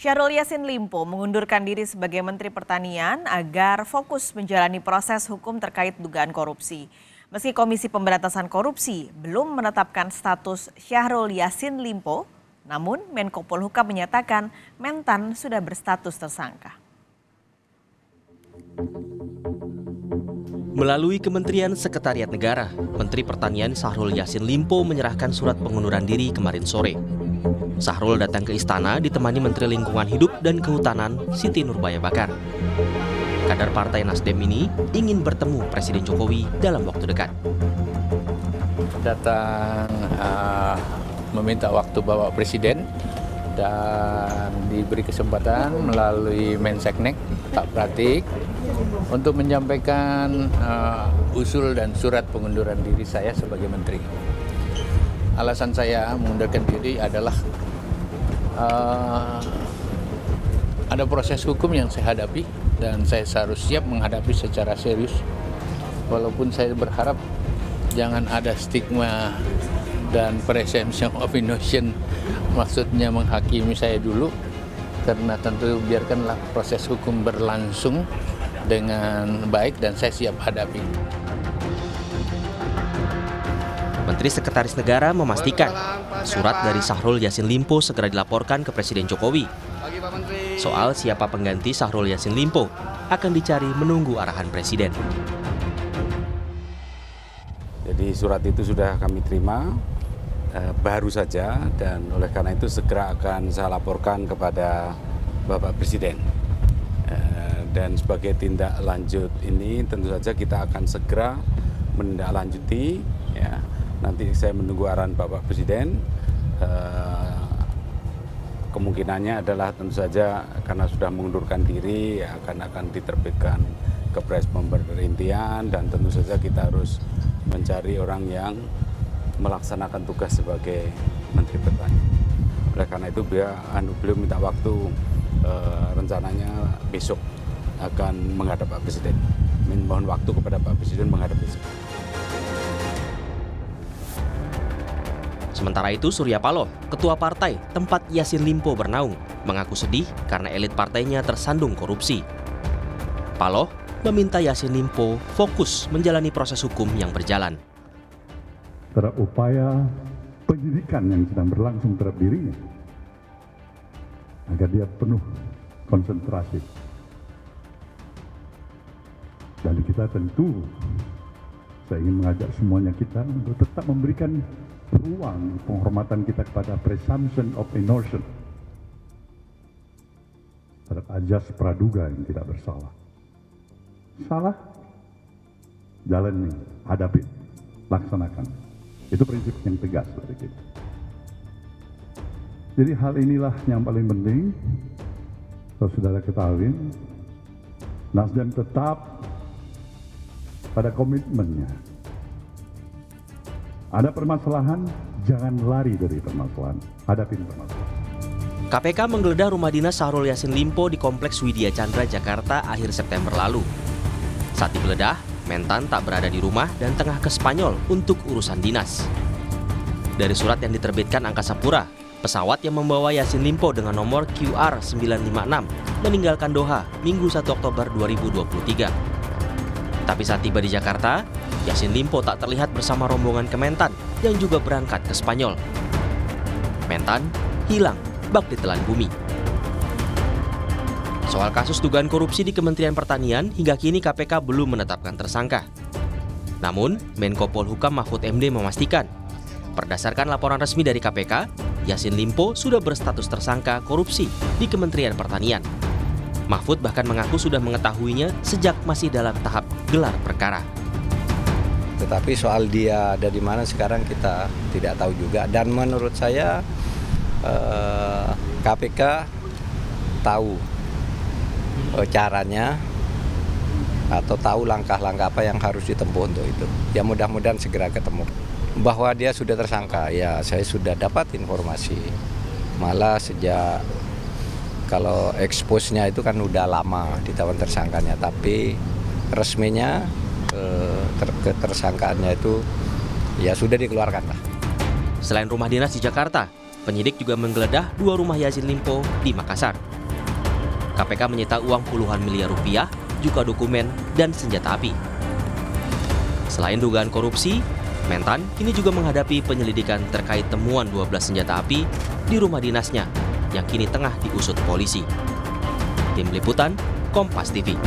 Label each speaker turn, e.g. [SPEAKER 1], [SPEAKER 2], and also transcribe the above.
[SPEAKER 1] Syahrul Yassin Limpo mengundurkan diri sebagai Menteri Pertanian agar fokus menjalani proses hukum terkait dugaan korupsi. Meski Komisi Pemberantasan Korupsi belum menetapkan status Syahrul Yassin Limpo, namun Menko Polhukam menyatakan Mentan sudah berstatus tersangka.
[SPEAKER 2] Melalui Kementerian Sekretariat Negara, Menteri Pertanian Syahrul Yassin Limpo menyerahkan surat pengunduran diri kemarin sore. Syahrul datang ke istana ditemani Menteri Lingkungan Hidup dan Kehutanan Siti Nurbaya Bakar. Kader Partai Nasdem ini ingin bertemu Presiden Jokowi dalam waktu dekat.
[SPEAKER 3] Datang meminta waktu Bapak Presiden dan diberi kesempatan melalui Menseknek Pak Pratik untuk menyampaikan usul dan surat pengunduran diri saya sebagai menteri. Alasan saya mengundurkan diri adalah ada proses hukum yang saya hadapi dan saya harus siap menghadapi secara serius. Walaupun saya berharap jangan ada stigma dan presumption of innocence, maksudnya menghakimi saya dulu, karena tentu biarkanlah proses hukum berlangsung dengan baik dan saya siap hadapi.
[SPEAKER 2] Menteri Sekretaris Negara memastikan surat dari Syahrul Yassin Limpo segera dilaporkan ke Presiden Jokowi. Soal siapa pengganti Syahrul Yassin Limpo akan dicari menunggu arahan Presiden.
[SPEAKER 4] Jadi surat itu sudah kami terima baru saja dan oleh karena itu segera akan saya laporkan kepada Bapak Presiden. Dan sebagai tindak lanjut ini tentu saja kita akan segera menindaklanjuti ya. Nanti saya menunggu arahan Bapak Presiden. Kemungkinannya adalah tentu saja karena sudah mengundurkan diri akan diterbitkan Kepres Pemberhentian dan tentu saja kita harus mencari orang yang melaksanakan tugas sebagai Menteri Pertanian. Oleh karena itu beliau minta waktu rencananya besok akan menghadap Pak Presiden. Mohon waktu kepada Pak Presiden menghadap besok.
[SPEAKER 2] Sementara itu Surya Paloh, ketua partai tempat Yassin Limpo bernaung, mengaku sedih karena elit partainya tersandung korupsi. Paloh meminta Yassin Limpo fokus menjalani proses hukum yang berjalan.
[SPEAKER 5] Terhadap upaya penyidikan yang sedang berlangsung terhadap dirinya, agar dia penuh konsentrasi. Dan kita tentu, saya ingin mengajak semuanya kita untuk tetap memberikan ruang penghormatan kita kepada presumption of innocence terhadap ajas praduga yang tidak bersalah. Salah, jalani, hadapi, laksanakan. Itu prinsip yang tegas dari kita. Jadi hal inilah yang paling penting, saudara ketahui, Nasdem tetap pada komitmennya. Ada permasalahan, jangan lari dari permasalahan, hadapi permasalahan.
[SPEAKER 2] KPK menggeledah rumah dinas Syahrul Yassin Limpo di Kompleks Widya Chandra, Jakarta akhir September lalu. Saat digeledah, Mentan tak berada di rumah dan tengah ke Spanyol untuk urusan dinas. Dari surat yang diterbitkan Angkasa Pura, pesawat yang membawa Yassin Limpo dengan nomor QR 956 meninggalkan Doha Minggu 1 Oktober 2023. Tapi saat tiba di Jakarta, Yassin Limpo tak terlihat bersama rombongan Kementan yang juga berangkat ke Spanyol. Mentan hilang bak ditelan bumi. Soal kasus dugaan korupsi di Kementerian Pertanian, hingga kini KPK belum menetapkan tersangka. Namun, Menko Polhukam Mahfud MD memastikan, berdasarkan laporan resmi dari KPK, Yassin Limpo sudah berstatus tersangka korupsi di Kementerian Pertanian. Mahfud bahkan mengaku sudah mengetahuinya sejak masih dalam tahap gelar perkara.
[SPEAKER 6] Tetapi soal dia ada di mana sekarang kita tidak tahu juga. Dan menurut saya KPK tahu caranya atau tahu langkah-langkah apa yang harus ditempuh untuk itu. Ya mudah-mudahan segera ketemu. Bahwa dia sudah tersangka, ya saya sudah dapat informasi. Malah sejak kalau expose-nya itu kan udah lama ditawan tersangkanya, tapi resminya ketersangkaannya itu ya sudah dikeluarkan lah.
[SPEAKER 2] Selain rumah dinas di Jakarta, penyidik juga menggeledah 2 rumah Yassin Limpo di Makassar. KPK menyita uang puluhan miliar rupiah, juga dokumen dan senjata api. Selain dugaan korupsi, Mentan kini juga menghadapi penyelidikan terkait temuan 12 senjata api di rumah dinasnya yang kini tengah diusut polisi. Tim Liputan, Kompas TV.